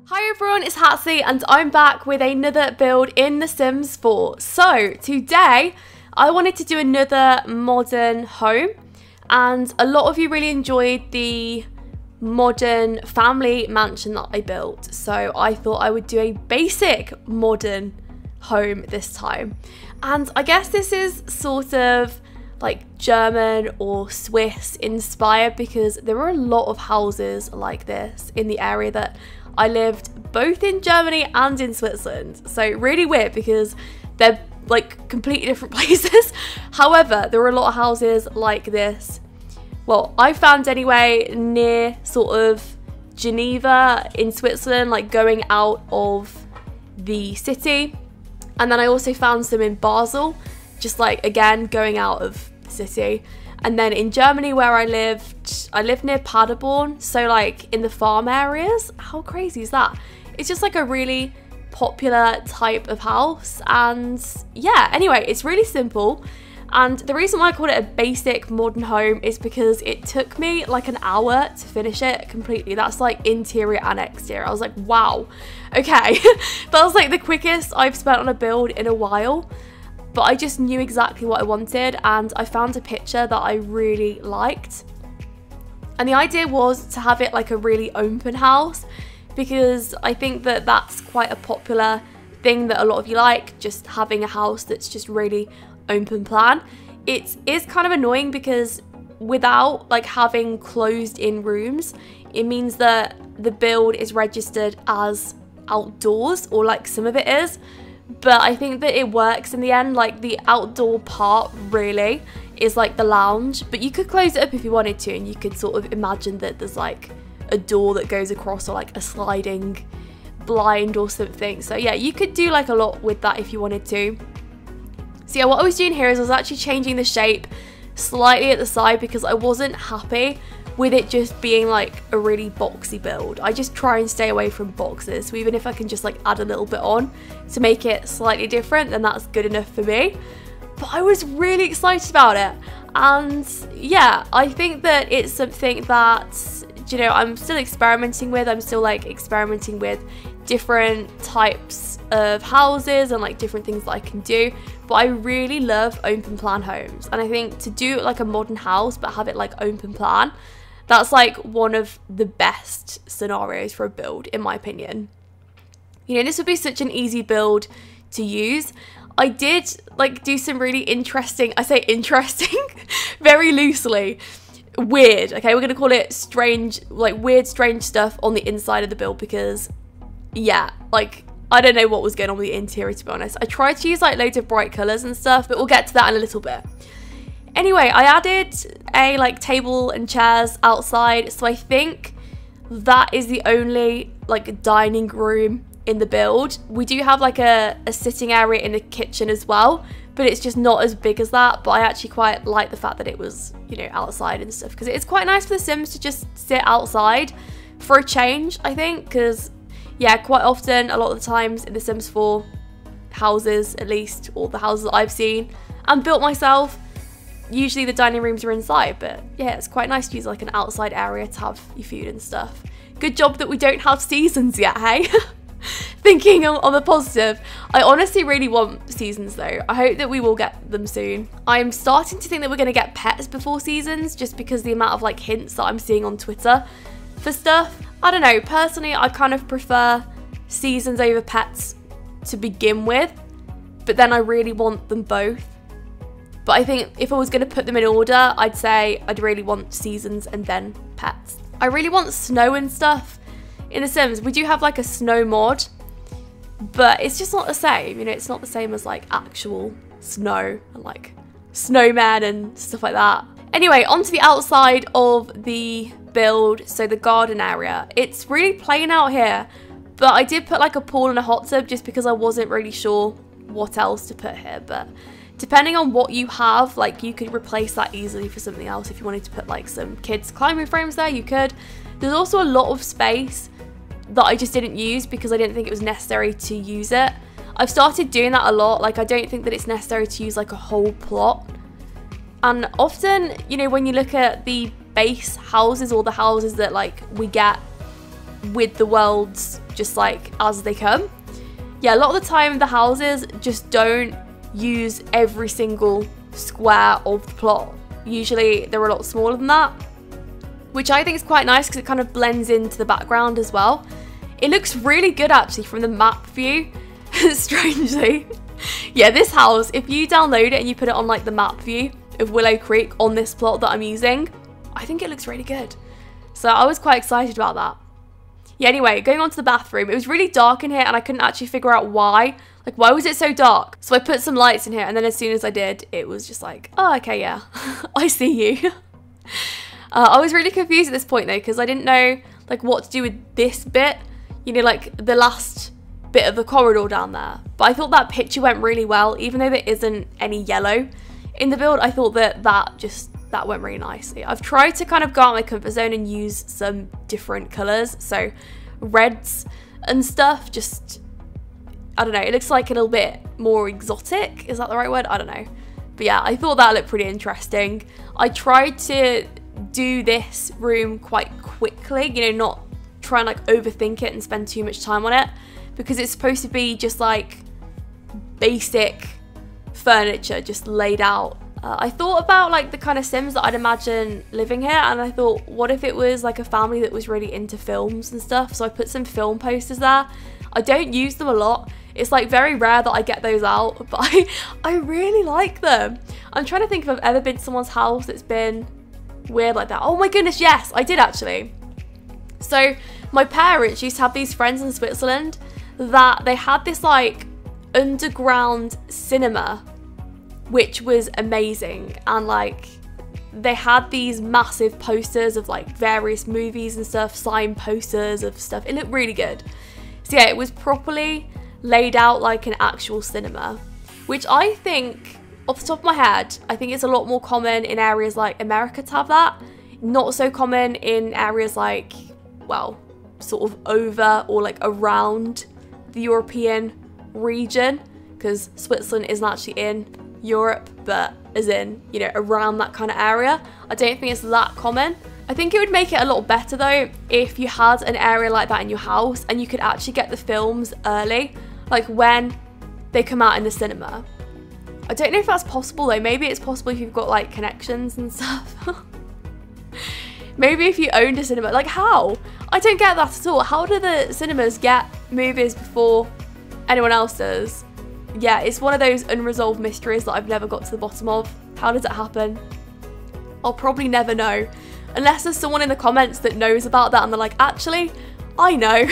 Hi everyone, it's Hatsy and I'm back with another build in The Sims 4. So today I wanted to do another modern home, and a lot of you really enjoyed the modern family mansion that I built. So I thought I would do a basic modern home this time. And I guess this is sort of like German or Swiss inspired because there are a lot of houses like this in the area that I lived, both in Germany and in Switzerland. So really weird because they're like completely different places. However, there are a lot of houses like this. Well, I found anyway near sort of Geneva in Switzerland, like going out of the city. And then I also found some in Basel, just like again going out of the city. And then in Germany where I lived near Paderborn, so like in the farm areas. How crazy is that? It's just like a really popular type of house. And yeah, anyway, it's really simple. And the reason why I called it a basic modern home is because it took me like an hour to finish it completely. That's like interior and exterior. I was like, wow, okay. That was like the quickest I've spent on a build in a while. But I just knew exactly what I wanted, and I found a picture that I really liked. And the idea was to have it like a really open house, because I think that that's quite a popular thing that a lot of you like, just having a house that's just really open plan. It is kind of annoying because without like having closed in rooms, it means that the build is registered as outdoors, or like some of it is. But I think that it works in the end. Like the outdoor part really is like the lounge, but you could close it up if you wanted to, and you could sort of imagine that there's like a door that goes across, or like a sliding blind or something. So yeah, you could do like a lot with that if you wanted to. So yeah, what I was doing here is I was actually changing the shape slightly at the side because I wasn't happy with it just being like a really boxy build. I just try and stay away from boxes, so even if I can just like add a little bit on to make it slightly different, then that's good enough for me. But I was really excited about it, and yeah, I think that it's something that, you know, I'm still experimenting with. I'm still like experimenting with different types of houses and like different things that I can do, but I really love open plan homes. And I think to do like a modern house but have it like open plan, that's like one of the best scenarios for a build, in my opinion. You know, this would be such an easy build to use. I did like do some really interesting, I say interesting very loosely, weird, okay, we're gonna call it strange, like weird strange stuff on the inside of the build, because yeah, like I don't know what was going on with the interior, to be honest. I tried to use like loads of bright colours and stuff, but we'll get to that in a little bit. Anyway, I added a like table and chairs outside, so I think that is the only like dining room in the build. We do have like a sitting area in the kitchen as well, but it's just not as big as that. But I actually quite like the fact that it was, you know, outside and stuff, because it's quite nice for the Sims to just sit outside for a change, I think, because yeah, quite often, a lot of the times in the Sims 4 houses, at least, or the houses that I've seen and built myself, usually the dining rooms are inside. But yeah, it's quite nice to use like an outside area to have your food and stuff. Good job that we don't have seasons yet, hey? Thinking on the positive. I honestly really want seasons though. I hope that we will get them soon. I'm starting to think that we're going to get pets before seasons, just because the amount of like hints that I'm seeing on Twitter for stuff. I don't know, personally I kind of prefer seasons over pets to begin with, but then I really want them both. But I think if I was going to put them in order, I'd say I'd really want seasons and then pets. I really want snow and stuff in The Sims. We do have like a snow mod, but it's just not the same, you know, it's not the same as like actual snow and like snowmen and stuff like that. Anyway, onto the outside of the build, so the garden area. It's really plain out here, but I did put like a pool and a hot tub just because I wasn't really sure what else to put here. But depending on what you have, like you could replace that easily for something else. If you wanted to put like some kids climbing frames there, you could. There's also a lot of space that I just didn't use because I didn't think it was necessary to use it. I've started doing that a lot. Like I don't think that it's necessary to use like a whole plot. And often, you know, when you look at the base houses, or the houses that like we get with the world's just like as they come. Yeah, a lot of the time the houses just don't use every single square of the plot. Usually they're a lot smaller than that, which I think is quite nice because it kind of blends into the background as well. It looks really good actually from the map view, strangely. Yeah, this house, if you download it and you put it on like the map view of Willow Creek on this plot that I'm using, I think it looks really good. So I was quite excited about that. Yeah, anyway, going on to the bathroom, it was really dark in here and I couldn't actually figure out why. Like, why was it so dark? So I put some lights in here and then as soon as I did, it was just like, oh, okay, yeah, I see you. I was really confused at this point though, because I didn't know like what to do with this bit, you know, like the last bit of the corridor down there. But I thought that picture went really well, even though there isn't any yellow in the build. I thought that went really nicely. I've tried to kind of go out my comfort zone and use some different colours, so reds and stuff, just, I don't know, it looks like a little bit more exotic, is that the right word? I don't know. But yeah, I thought that looked pretty interesting. I tried to do this room quite quickly, you know, not try and like overthink it and spend too much time on it, because it's supposed to be just like basic furniture just laid out. I thought about like the kind of Sims that I'd imagine living here, and I thought, what if it was like a family that was really into films and stuff? So I put some film posters there. I don't use them a lot. It's like very rare that I get those out, but I really like them. I'm trying to think if I've ever been to someone's house that's been weird like that. Oh my goodness, yes, I did actually. So my parents used to have these friends in Switzerland that they had this like underground cinema, which was amazing, and like they had these massive posters of like various movies and stuff, signed posters of stuff. It looked really good. So yeah, it was properly laid out like an actual cinema, which I think, off the top of my head, I think it's a lot more common in areas like America to have that. Not so common in areas like, well, sort of over or like around the European region, because Switzerland isn't actually in Europe, but as in, you know, around that kind of area. I don't think it's that common. I think it would make it a lot better though if you had an area like that in your house and you could actually get the films early, like when they come out in the cinema. I don't know if that's possible though. Maybe it's possible if you've got like connections and stuff. Maybe if you owned a cinema. Like how? I don't get that at all. How do the cinemas get movies before anyone else does? Yeah, it's one of those unresolved mysteries that I've never got to the bottom of. How does it happen? I'll probably never know. Unless there's someone in the comments that knows about that and they're like, actually, I know.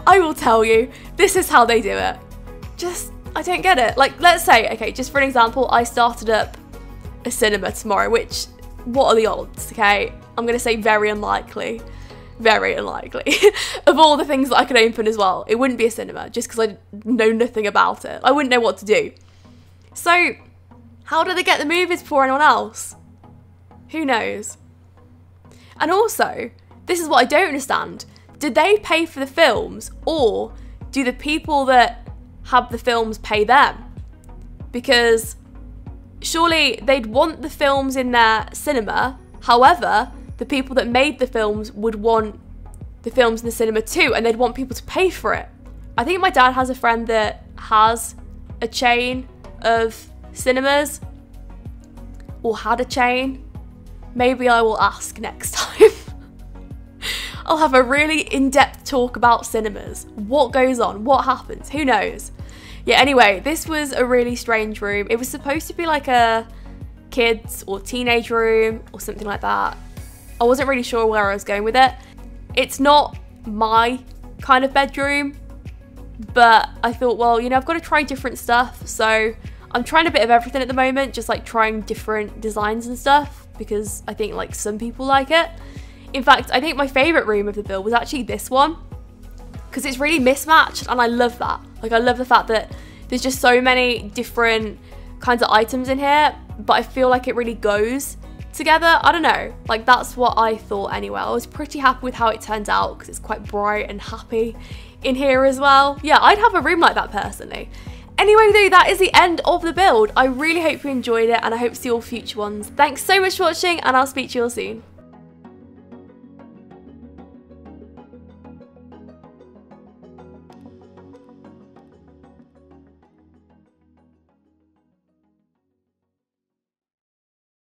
I will tell you. This is how they do it. Just, I don't get it. Like, let's say, okay, just for an example, I started up a cinema tomorrow, which, what are the odds, okay? I'm going to say very unlikely. Very unlikely. Of all the things that I could open as well, it wouldn't be a cinema, just because I know nothing about it. I wouldn't know what to do. So, how do they get the movies before anyone else? Who knows? And also, this is what I don't understand. Do they pay for the films, or do the people that have the films pay them? Because surely they'd want the films in their cinema. However, the people that made the films would want the films in the cinema too, and they'd want people to pay for it. I think my dad has a friend that has a chain of cinemas, or had a chain. Maybe I will ask next time. I'll have a really in-depth talk about cinemas. What goes on? What happens? Who knows? Yeah, anyway, this was a really strange room. It was supposed to be like a kids or teenage room or something like that. I wasn't really sure where I was going with it. It's not my kind of bedroom, but I thought, well, you know, I've got to try different stuff. So I'm trying a bit of everything at the moment, just like trying different designs and stuff, because I think like some people like it. In fact, I think my favourite room of the build was actually this one, because it's really mismatched, and I love that. Like, I love the fact that there's just so many different kinds of items in here, but I feel like it really goes together. I don't know, like that's what I thought anyway. I was pretty happy with how it turned out, because it's quite bright and happy in here as well. Yeah, I'd have a room like that personally. Anyway though, that is the end of the build. I really hope you enjoyed it, and I hope to see all future ones. Thanks so much for watching, and I'll speak to you all soon.